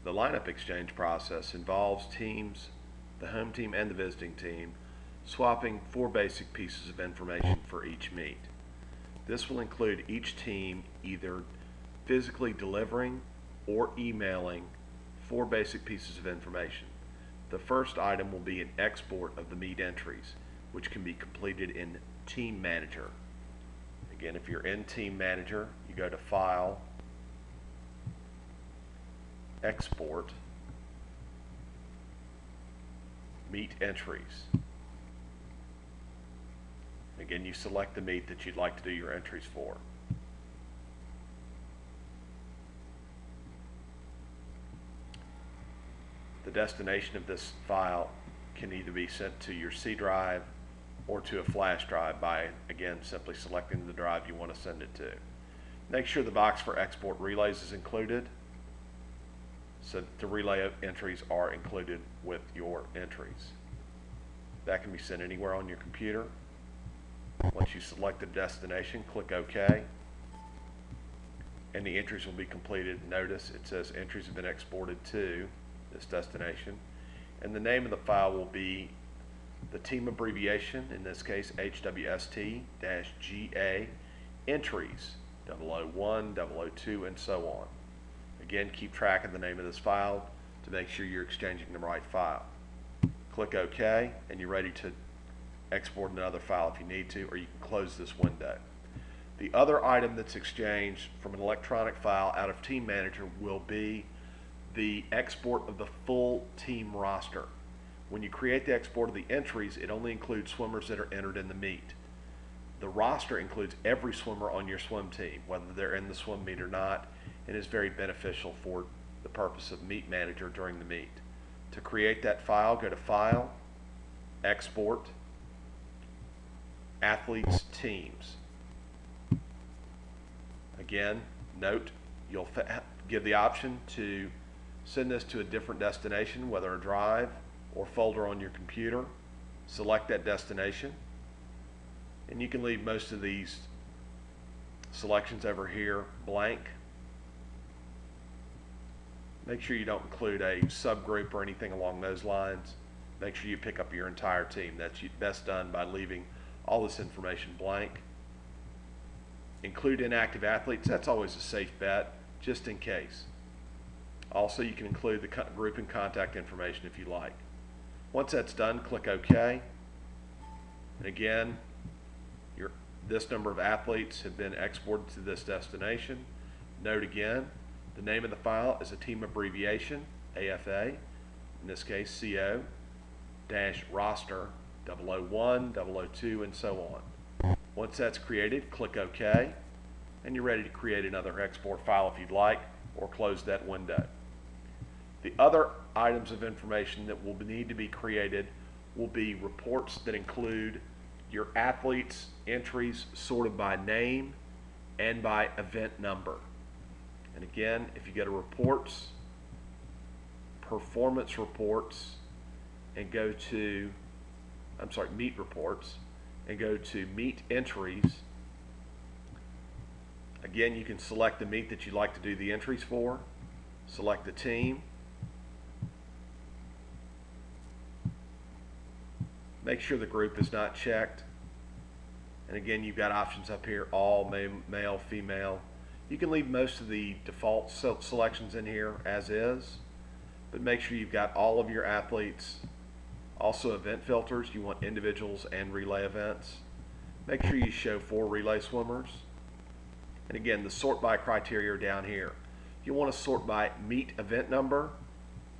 The lineup exchange process involves teams, the home team and the visiting team, swapping 4 basic pieces of information for each meet. This will include each team either physically delivering or emailing 4 basic pieces of information. The first item will be an export of the meet entries, which can be completed in Team Manager. Again, if you're in Team Manager, you go to File, Export, Meet Entries. Again, you select the meet that you'd like to do your entries for. The destination of this file can either be sent to your C drive or to a flash drive by, again, simply selecting the drive you want to send it to. Make sure the box for export relays is included so that the relay entries are included with your entries. That can be sent anywhere on your computer. Once you select the destination, click OK, and the entries will be completed. Notice it says entries have been exported to this destination, and the name of the file will be the team abbreviation, in this case HWST-GA entries 001, 002, and so on. Again, keep track of the name of this file to make sure you're exchanging the right file. Click OK, and you're ready to export another file if you need to, or you can close this window. The other item that's exchanged from an electronic file out of Team Manager will be the export of the full team roster. When you create the export of the entries, it only includes swimmers that are entered in the meet. The roster includes every swimmer on your swim team, whether they're in the swim meet or not, and is very beneficial for the purpose of Meet Manager during the meet. To create that file, go to File, Export, Athletes Teams. Again, note you'll give the option to send this to a different destination, whether a drive or folder on your computer. Select that destination, and you can leave most of these selections over here blank. Make sure you don't include a subgroup or anything along those lines. Make sure you pick up your entire team. That's best done by leaving all this information blank. Include inactive athletes. That's always a safe bet, just in case. Also, you can include the group and contact information if you like. Once that's done, click OK. And again, this number of athletes have been exported to this destination. Note again, the name of the file is a team abbreviation, AFA, in this case CO-roster 001, 002, and so on. Once that's created, click OK, and you're ready to create another export file if you'd like, or close that window. The other items of information that will need to be created will be reports that include your athletes' entries sorted by name and by event number. And again, if you go to Reports, Performance Reports, and go to, Meet Reports, and go to Meet Entries, again, you can select the meet that you'd like to do the entries for, select the team, make sure the group is not checked, and again, you've got options up here, all, male, female. You can leave most of the default selections in here as is, but make sure you've got all of your athletes. Also, event filters, you want individuals and relay events. Make sure you show 4 relay swimmers. And again, the sort by criteria are down here. You want to sort by meet event number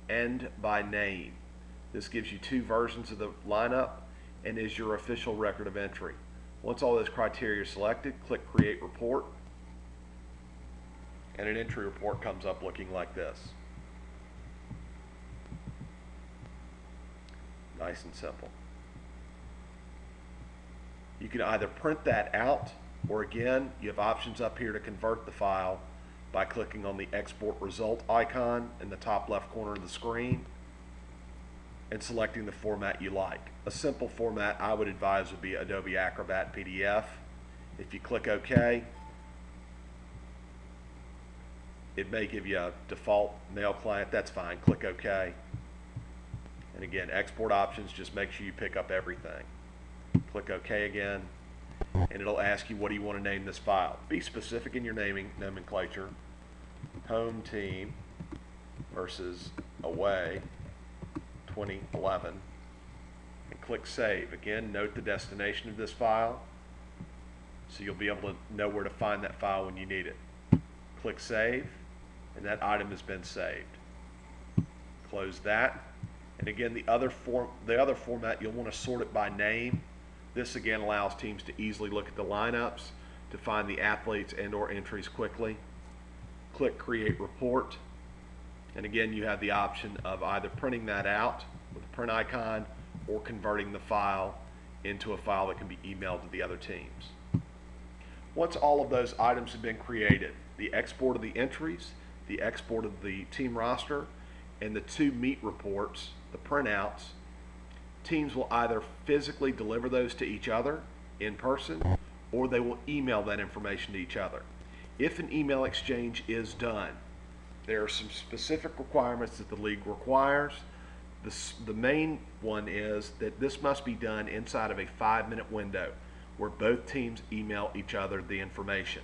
and by name. This gives you 2 versions of the lineup and is your official record of entry. Once all those criteria are selected, click Create Report, and an entry report comes up looking like this. Nice and simple. You can either print that out, or again, you have options up here to convert the file by clicking on the Export Result icon in the top left corner of the screen and selecting the format you like. A simple format I would advise would be Adobe Acrobat PDF. If you click OK, It may give you a default mail client. That's fine. Click OK. And again, export options, just make sure you pick up everything. Click OK again, and it'll ask you, what do you want to name this file? Be specific in your naming nomenclature. Home team versus away 2011, and click Save. Again, note the destination of this file, so you'll be able to know where to find that file when you need it. Click Save, and that item has been saved. Close that. And again, the other format, you'll want to sort it by name. This again allows teams to easily look at the lineups, to find the athletes and or entries quickly. Click Create Report, and again you have the option of either printing that out with the print icon or converting the file into a file that can be emailed to the other teams. Once all of those items have been created, the export of the entries, the export of the team roster, and the 2 meet reports, the printouts, teams will either physically deliver those to each other in person, or they will email that information to each other. If an email exchange is done, there are some specific requirements that the league requires. The main one is that this must be done inside of a 5-minute window where both teams email each other the information.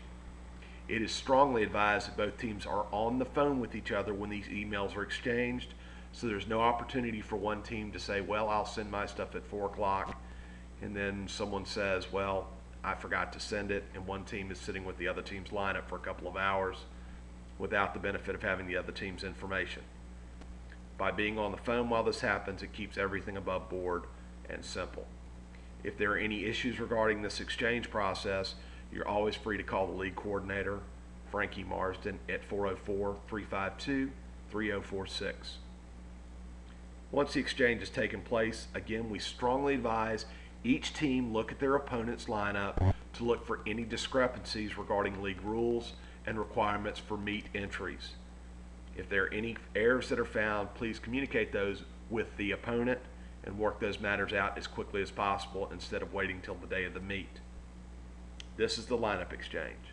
It is strongly advised that both teams are on the phone with each other when these emails are exchanged, so there's no opportunity for one team to say, well, I'll send my stuff at 4 o'clock, and then someone says, well, I forgot to send it, and one team is sitting with the other team's lineup for a couple of hours without the benefit of having the other team's information. By being on the phone while this happens, it keeps everything above board and simple. If there are any issues regarding this exchange process, you're always free to call the league coordinator, Frankie Marsden, at 404-352-3046. Once the exchange has taken place, again, we strongly advise each team look at their opponent's lineup to look for any discrepancies regarding league rules and requirements for meet entries. If there are any errors that are found, please communicate those with the opponent and work those matters out as quickly as possible instead of waiting till the day of the meet. This is the lineup exchange.